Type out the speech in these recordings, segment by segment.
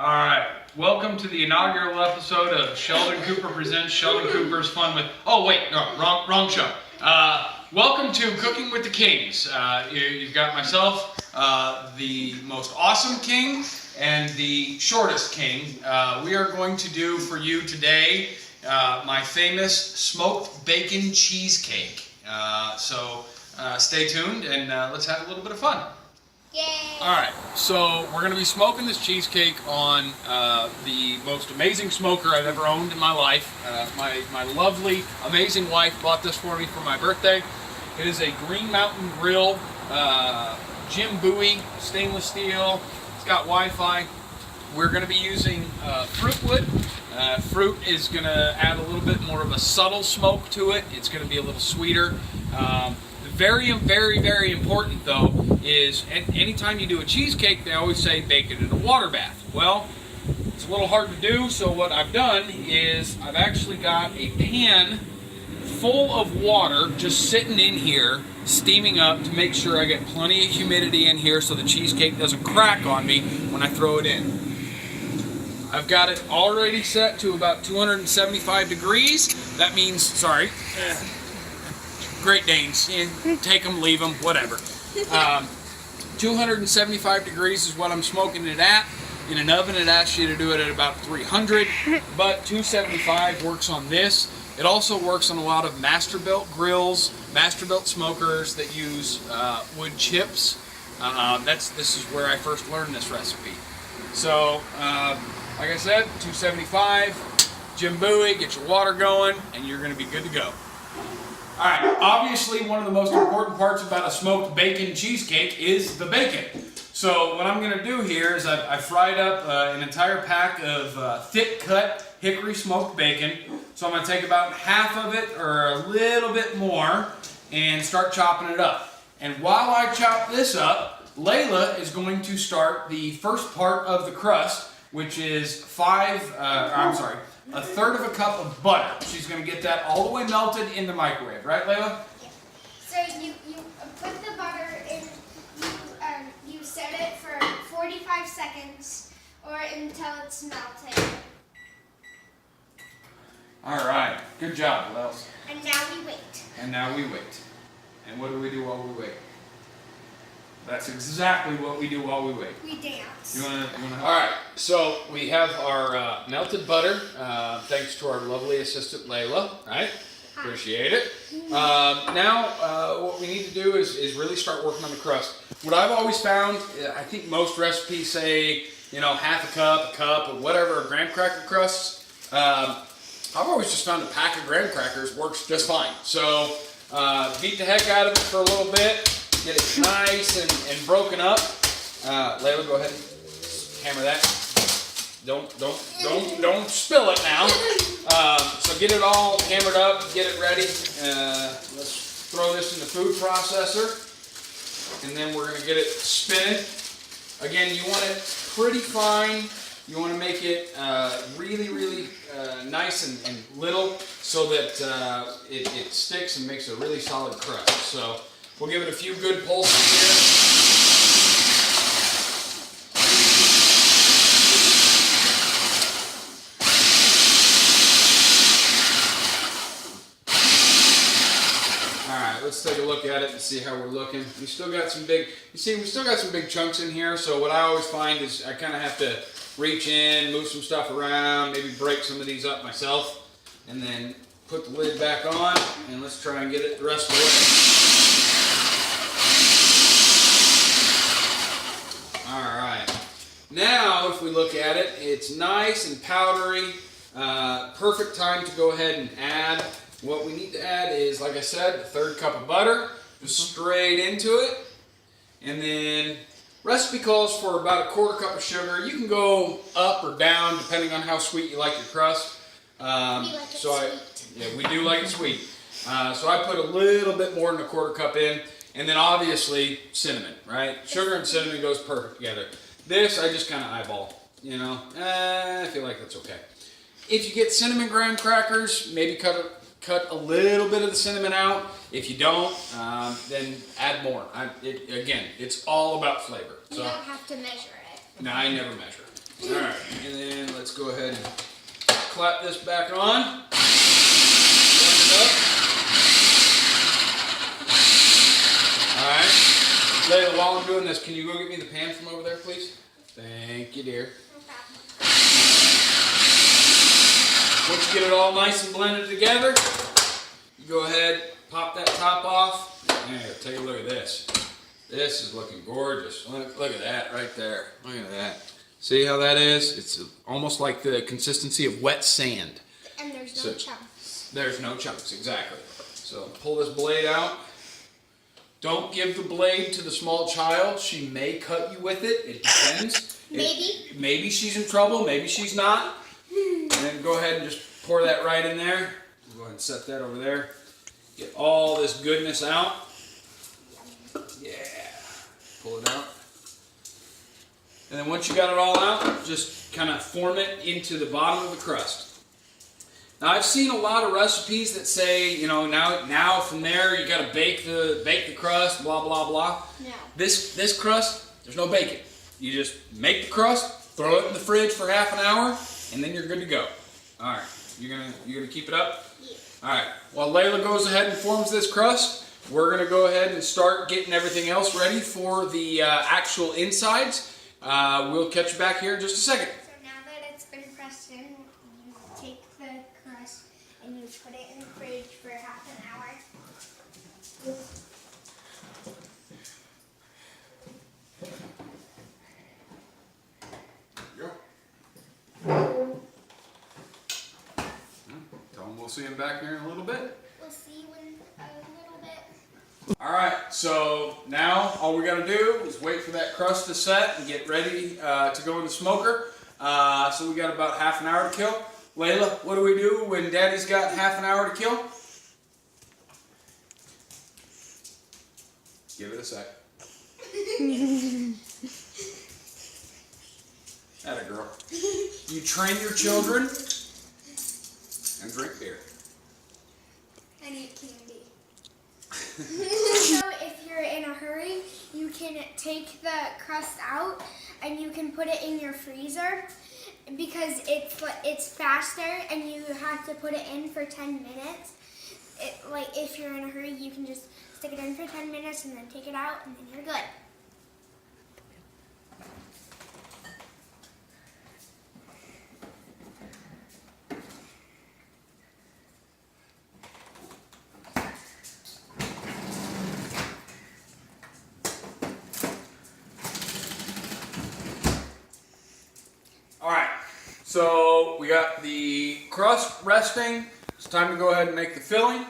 All right, welcome to the inaugural episode of Sheldon Cooper Presents Sheldon Cooper's Fun with... Oh wait, no, wrong show. Welcome to Cooking with the Kings. You've got myself, the most awesome king, and the shortest king. We are going to do for you today my famous smoked bacon cheesecake. So stay tuned and let's have a little bit of fun. Yay! Alright, so we're going to be smoking this cheesecake on the most amazing smoker I've ever owned in my life. My lovely, amazing wife bought this for me for my birthday. It is a Green Mountain Grill, Jim Bowie, stainless steel. It's got Wi-Fi. We're going to be using fruit wood. Fruit is going to add a little bit more of a subtle smoke to it. It's going to be a little sweeter. Very, very important though is anytime you do a cheesecake, they always say bake it in a water bath. Well, it's a little hard to do, so what I've done is I've actually got a pan full of water just sitting in here, steaming up to make sure I get plenty of humidity in here so the cheesecake doesn't crack on me when I throw it in. I've got it already set to about 275 degrees. That means, sorry, Great Danes, take them, leave them, whatever. 275 degrees is what I'm smoking it at. In an oven, it asks you to do it at about 300, but 275 works on this. It also works on a lot of Masterbuilt grills, Masterbuilt smokers that use wood chips. This is where I first learned this recipe. So, like I said, 275, Jim Bowie, get your water going, and you're going to be good to go. Alright, obviously one of the most important parts about a smoked bacon cheesecake is the bacon. So what I'm going to do here is I've fried up an entire pack of thick cut hickory smoked bacon. So I'm going to take about half of it or a little bit more and start chopping it up. And while I chop this up, Layla is going to start the first part of the crust, which is a third of a cup of butter. She's going to get that all the way melted in the microwave. Right, Layla? Yeah. So you put the butter in, you set it for 45 seconds or until it's melted. All right. Good job, Lels. And now we wait. And now we wait. And what do we do while we wait? That's exactly what we do while we wait. We dance. You wanna? All right. So we have our melted butter, thanks to our lovely assistant Layla. Right? Hi. Appreciate it. Now, what we need to do is really start working on the crust. What I've always found, I think most recipes say, half a cup, or whatever, graham cracker crusts. I've always just found a pack of graham crackers works just fine. So beat the heck out of it for a little bit. Get it nice and broken up. Layla, go ahead and hammer that. Don't spill it now. So get it all hammered up, get it ready. Let's throw this in the food processor, and then we're gonna get it spinning. Again, you want it pretty fine. You want to make it really nice and little so that it sticks and makes a really solid crust. So we'll give it a few good pulses here. Alright, let's take a look at it and see how we're looking. We still got some big, we still got some big chunks in here, so what I always find is I kind of have to reach in, move some stuff around, maybe break some of these up myself, and then put the lid back on, and let's try and get it the rest of the way. Alright, now if we look at it, it's nice and powdery, perfect time to go ahead and add. What we need to add is, like I said, a third cup of butter, just straight into it, and then recipe calls for about a quarter cup of sugar. You can go up or down depending on how sweet you like your crust. We like it sweet. We do like it sweet. So I put a little bit more than a quarter cup in, and then obviously cinnamon, right? Sugar and cinnamon goes perfect together. This I just kind of eyeball, I feel like that's okay. If you get cinnamon graham crackers, maybe cut a little bit of the cinnamon out. If you don't, then add more. Again, it's all about flavor. You don't have to measure it. No, I never measure. Alright, and then let's go ahead and clap this back on. Blend it up. Alright. Layla, while I'm doing this, can you go get me the pan from over there, please? Thank you, dear. Once you get it all nice and blended together, you go ahead, pop that top off. There, take a look at this. This is looking gorgeous. Look at that right there. Look at that. See how that is? It's almost like the consistency of wet sand. And there's no chunks. There's no chunks, exactly. So pull this blade out. Don't give the blade to the small child. She may cut you with it. It depends. Maybe. Maybe she's in trouble. Maybe she's not. And then go ahead and just pour that right in there. We'll go ahead and set that over there. Get all this goodness out. Yeah. Pull it out. And then once you got it all out, just kind of form it into the bottom of the crust. Now I've seen a lot of recipes that say, you know, now from there you got to bake the crust, blah blah blah. No. This crust, there's no baking. You just make the crust, throw it in the fridge for half an hour, and then you're good to go. All right, you're gonna keep it up. Yeah. All right. While Layla goes ahead and forms this crust, we're gonna go ahead and start getting everything else ready for the actual insides. We'll catch you back here in just a second. So now that it's been pressed in, you take the crust and you put it in the fridge for half an hour. Tell them we'll see them back here in a little bit. We'll see you in a little bit. All right, so now all we got to do is wait for that crust to set and get ready to go in the smoker. So we got about half an hour to kill. Layla, what do we do when Daddy's got half an hour to kill? Give it a sec. Atta girl. You train your children and drink beer. And eat candy. So if you're in a hurry, you can take the crust out and you can put it in your freezer because it's faster and you have to put it in for 10 minutes. Like if you're in a hurry, you can just stick it in for 10 minutes and then take it out and then you're good. So we got the crust resting. It's time to go ahead and make the filling.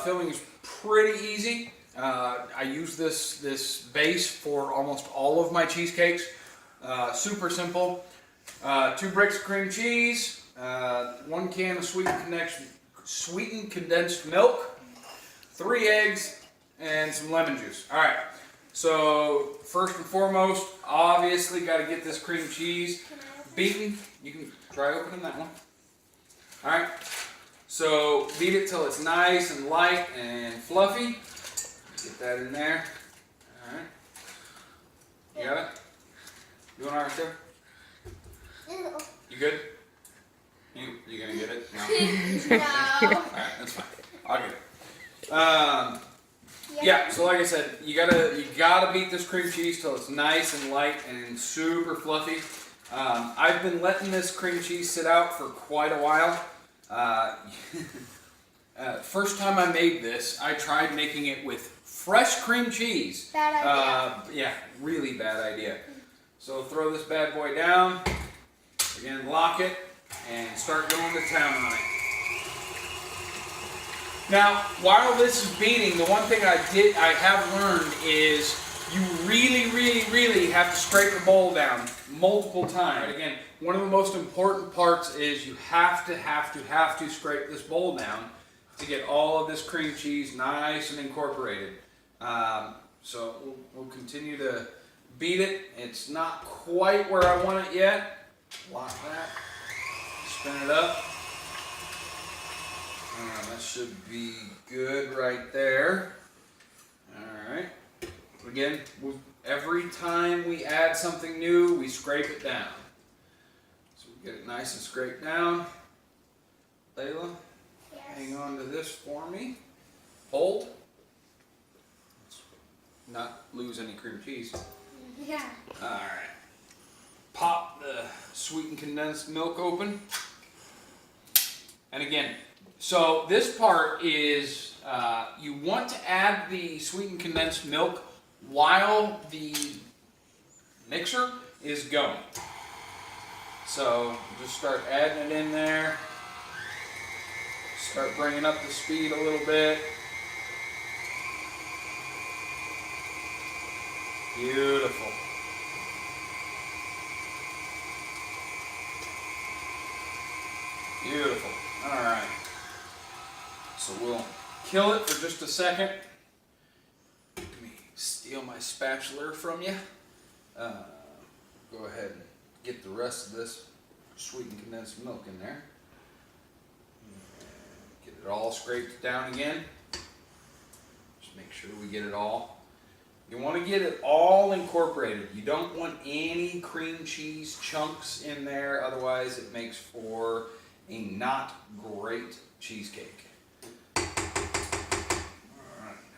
Filling is pretty easy. I use this base for almost all of my cheesecakes. Super simple. 2 bricks of cream cheese, 1 can of sweetened condensed milk, 3 eggs, and some lemon juice. All right. So first and foremost, obviously got to get this cream cheese beaten. You can try opening that one. All right. So beat it till it's nice and light and fluffy. Get that in there. All right. You got it? You want ours too? You good? You gonna get it? No. No. All right, that's fine. I'll get it. Yeah. So like I said, you gotta beat this cream cheese till it's nice and light and super fluffy. I've been letting this cream cheese sit out for quite a while. First time I made this, I tried making it with fresh cream cheese. Bad idea. Yeah, really bad idea. So throw this bad boy down. Again, lock it and start going to town on it. Now, while this is beating, the one thing I have learned is you really have to scrape the bowl down multiple times. Right, again, one of the most important parts is you have to scrape this bowl down to get all of this cream cheese nice and incorporated. So we'll continue to beat it. It's not quite where I want it yet. Lock that. Spin it up. That should be good right there. Alright. Again, every time we add something new, we scrape it down. Get it nice and scraped down. Layla, Yes. hang on to this for me. Hold. Let's not lose any cream cheese. Yeah. Alright. Pop the sweetened condensed milk open. And again, so this part is, you want to add the sweetened condensed milk while the mixer is going. So just start adding it in there. Start bringing up the speed a little bit. Beautiful. Beautiful. All right. So we'll kill it for just a second. Let me steal my spatula from you. Go ahead and get the rest of this sweetened condensed milk in there. Get it all scraped down again. Just make sure we get it all. You want to get it all incorporated. You don't want any cream cheese chunks in there, otherwise it makes for a not great cheesecake. Alright,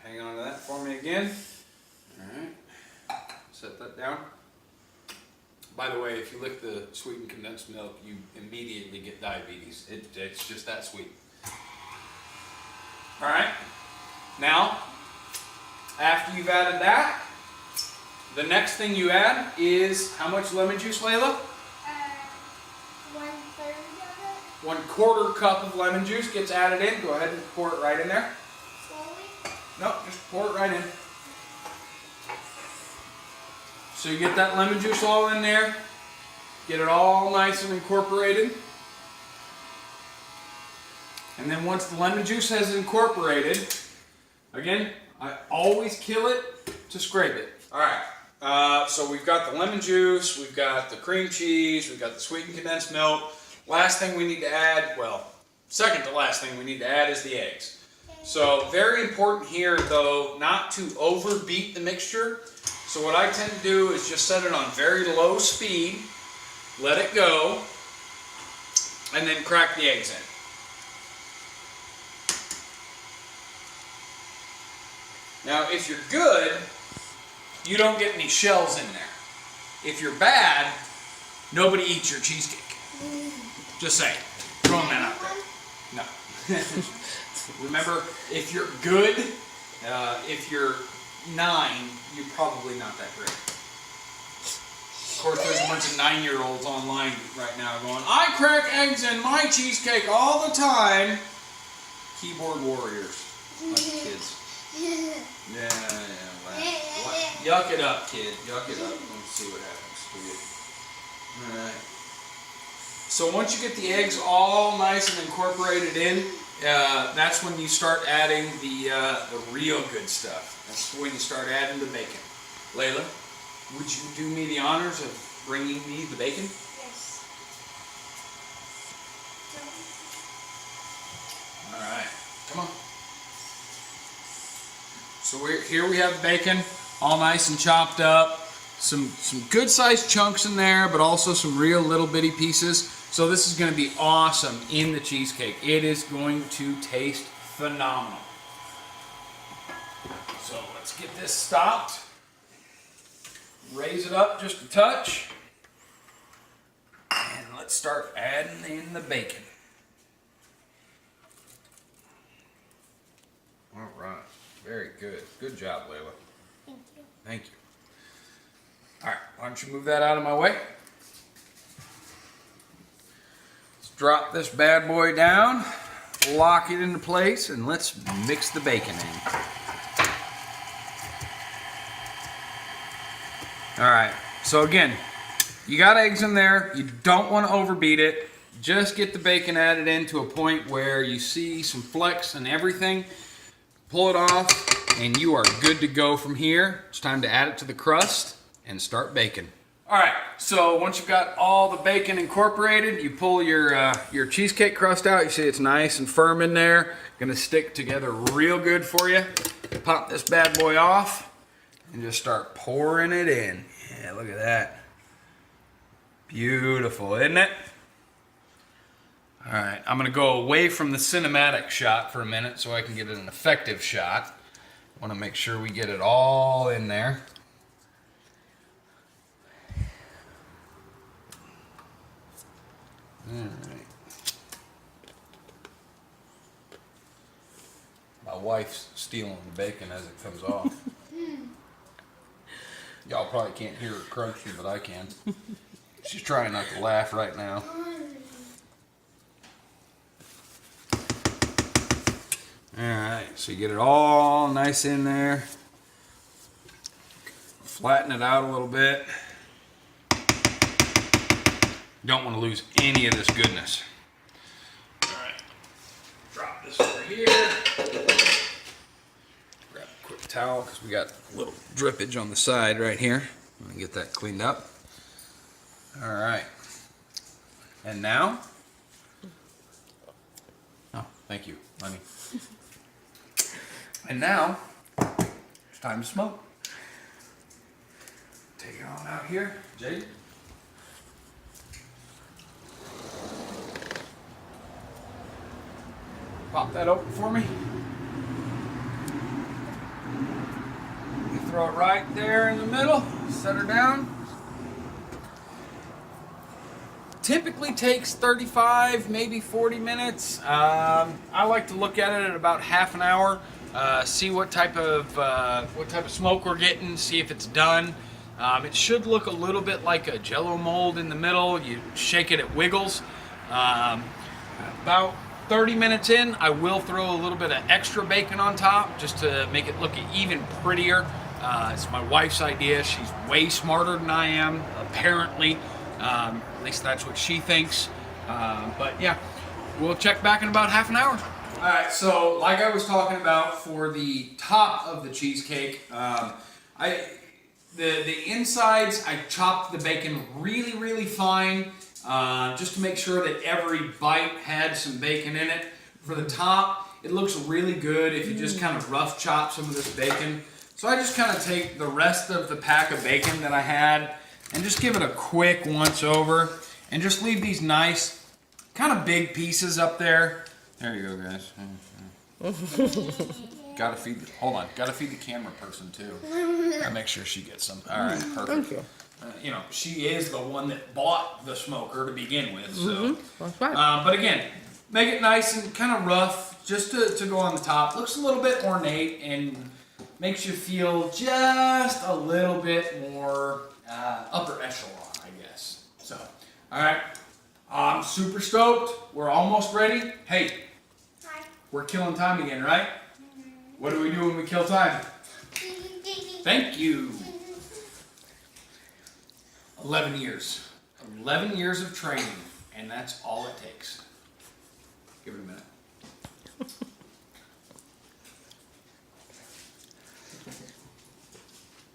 hang on to that for me again. Alright, set that down. By the way, if you lick the sweetened condensed milk, you immediately get diabetes. It's just that sweet. Alright, now, after you've added that, the next thing you add is how much lemon juice, Layla? 1/3 of it. 1/4 cup of lemon juice gets added in. Go ahead and pour it right in there. Slowly. No, just pour it right in. So you get that lemon juice all in there. Get it all nice and incorporated. And then once the lemon juice has incorporated, again, I always kill it to scrape it. Alright, so we've got the lemon juice, we've got the cream cheese, we've got the sweetened condensed milk. Last thing we need to add, well, second to last thing we need to add is the eggs. So very important here though, not to overbeat the mixture. So what I tend to do is just set it on very low speed, let it go, and then crack the eggs in. Now, if you're good, you don't get any shells in there. If you're bad, nobody eats your cheesecake. Just saying. Throwing that out there. No. Remember, if you're good, if you're 9, you're probably not that great. Of course, there's a bunch of 9-year-olds online right now going, I crack eggs in my cheesecake all the time. Keyboard warriors. Like kids. Yeah. Yuck it up, kid. Yuck it up. Let's see what happens to you. Alright. So once you get the eggs all nice and incorporated in, that's when you start adding the real good stuff. That's when you start adding the bacon. Layla, would you do me the honors of bringing me the bacon? Yes. Alright. Come on. So here we have bacon, all nice and chopped up. Some good sized chunks in there, but also some real little bitty pieces. So this is going to be awesome in the cheesecake. It is going to taste phenomenal. So let's get this stopped. Raise it up just a touch. And let's start adding in the bacon. All right. Very good. Good job, Layla. Thank you. Thank you. All right, why don't you move that out of my way? Let's drop this bad boy down, lock it into place, and let's mix the bacon in. All right, so again, you got eggs in there. You don't want to overbeat it. Just get the bacon added in to a point where you see some flecks and everything. Pull it off, and you are good to go from here. It's time to add it to the crust and start baking. All right, so once you've got all the bacon incorporated, you pull your cheesecake crust out. You see it's nice and firm in there. Gonna stick together real good for you. Pop this bad boy off and just start pouring it in. Yeah, look at that. Beautiful, isn't it? All right, I'm gonna go away from the cinematic shot for a minute so I can get an effective shot. I wanna make sure we get it all in there. All right. My wife's stealing the bacon as it comes off. Y'all probably can't hear her crunching, but I can. She's trying not to laugh right now. Alright, so you get it all nice in there. Flatten it out a little bit. Don't want to lose any of this goodness. Alright, drop this over here. Grab a quick towel because we got a little drippage on the side right here. I'm going to get that cleaned up. Alright, and now, oh, thank you, honey. And now, it's time to smoke. Take it on out here, Jade. Pop that open for me. You throw it right there in the middle, set her down. Typically takes 35, maybe 40 minutes. I like to look at it at about half an hour. See what type of smoke we're getting. See if it's done. It should look a little bit like a Jello mold in the middle. You shake it, it wiggles. About 30 minutes in, I will throw a little bit of extra bacon on top just to make it look even prettier. It's my wife's idea. She's way smarter than I am, apparently. At least that's what she thinks. But yeah, we'll check back in about half an hour. All right, so like I was talking about for the top of the cheesecake, the insides, I chopped the bacon really fine, just to make sure that every bite had some bacon in it. For the top, it looks really good if you just kind of rough chop some of this bacon. So I just kind of take the rest of the pack of bacon that I had and just give it a quick once over and just leave these nice kind of big pieces up there. There you go, guys. Gotta feed the camera person too. Gotta make sure she gets some. All right, perfect. Thank you. You know, she is the one that bought the smoker to begin with, so. That's right. But again, make it nice and kind of rough, just to go on the top. Looks a little bit ornate and makes you feel just a little bit more upper echelon, I guess. So, all right, I'm super stoked. We're almost ready. Hey, hi. We're killing time again, right? Mm-hmm. What do we do when we kill time? Thank you. 11 years. 11 years of training, and that's all it takes. Give it a minute.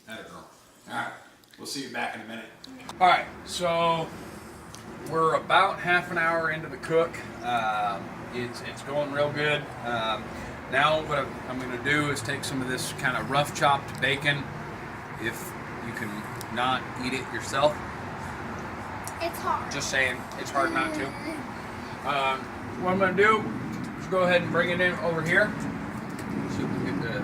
Atta girl. All right, we'll see you back in a minute. All right, so we're about half an hour into the cook. It's going real good. Now what I'm going to do is take some of this kind of rough chopped bacon, if you can not eat it yourself. It's hard. Just saying, it's hard not to. What I'm going to do is go ahead and bring it in over here. See if we can get the,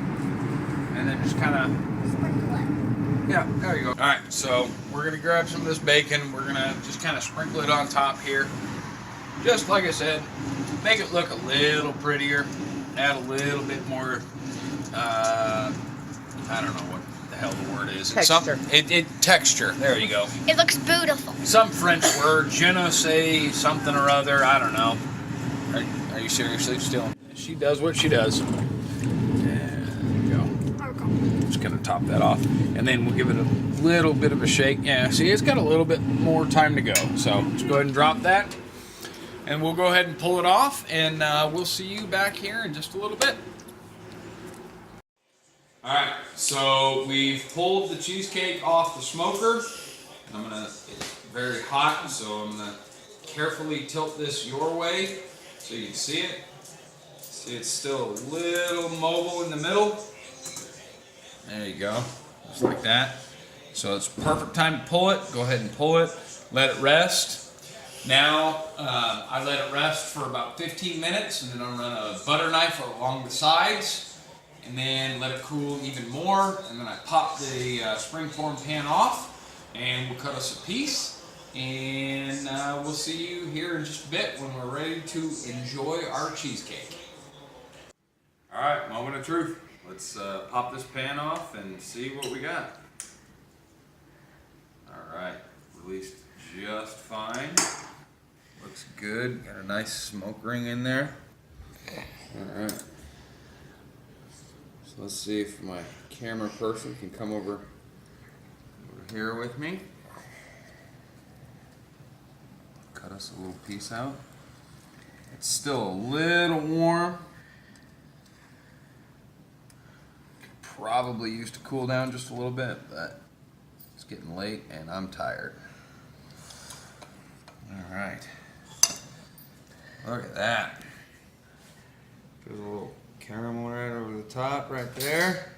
and then just kind of sprinkle it. Yeah, there you go. All right, so we're gonna grab some of this bacon. We're gonna just kind of sprinkle it on top here. Just like I said, make it look a little prettier. Add a little bit more, I don't know what the hell the word is. Texture. Texture, there you go. It looks beautiful. Some French word, je ne sais something or other, I don't know. Are you seriously still? She does what she does. Just gonna top that off, and then we'll give it a little bit of a shake. Yeah, see, it's got a little bit more time to go, so let's go ahead and drop that, and we'll go ahead and pull it off, and we'll see you back here in just a little bit. All right, so we've pulled the cheesecake off the smoker. It's very hot, so I'm gonna carefully tilt this your way so you can see it. See, it's still a little mobile in the middle. There you go, just like that. So it's perfect time to pull it. Go ahead and pull it, let it rest. Now I let it rest for about 15 minutes, and then I'll run a butter knife along the sides, and then let it cool even more, and then I pop the springform pan off, and we'll cut us a piece, and we'll see you here in just a bit when we're ready to enjoy our cheesecake. All right, moment of truth. Let's pop this pan off and see what we got. All right, released just fine. Looks good. Got a nice smoke ring in there. All right. So let's see if my camera person can come over here with me. Cut us a little piece out. It's still a little warm. Could probably use to cool down just a little bit, but it's getting late and I'm tired. All right. Look at that. Put a little caramel right over the top right there.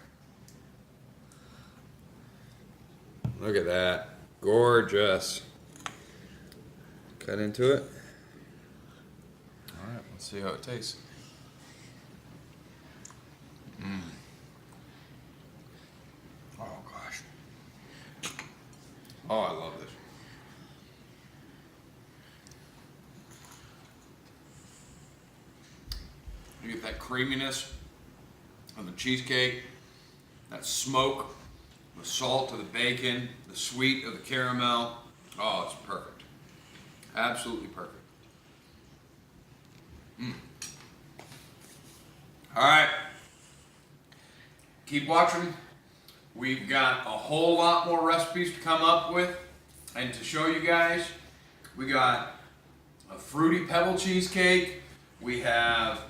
Look at that. Gorgeous. Cut into it. All right, let's see how it tastes. Oh gosh. Oh, I love this. You get that creaminess of the cheesecake, that smoke, the salt of the bacon, the sweet of the caramel. Oh, it's perfect. Absolutely perfect. All right. Keep watching. We've got a whole lot more recipes to come up with and to show you guys. We got a fruity pebble cheesecake. We have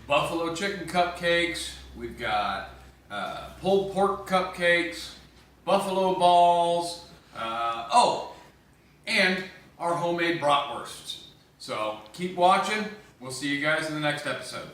buffalo chicken cupcakes. We've got pulled pork cupcakes, buffalo balls, and our homemade bratwursts. So keep watching. We'll see you guys in the next episode.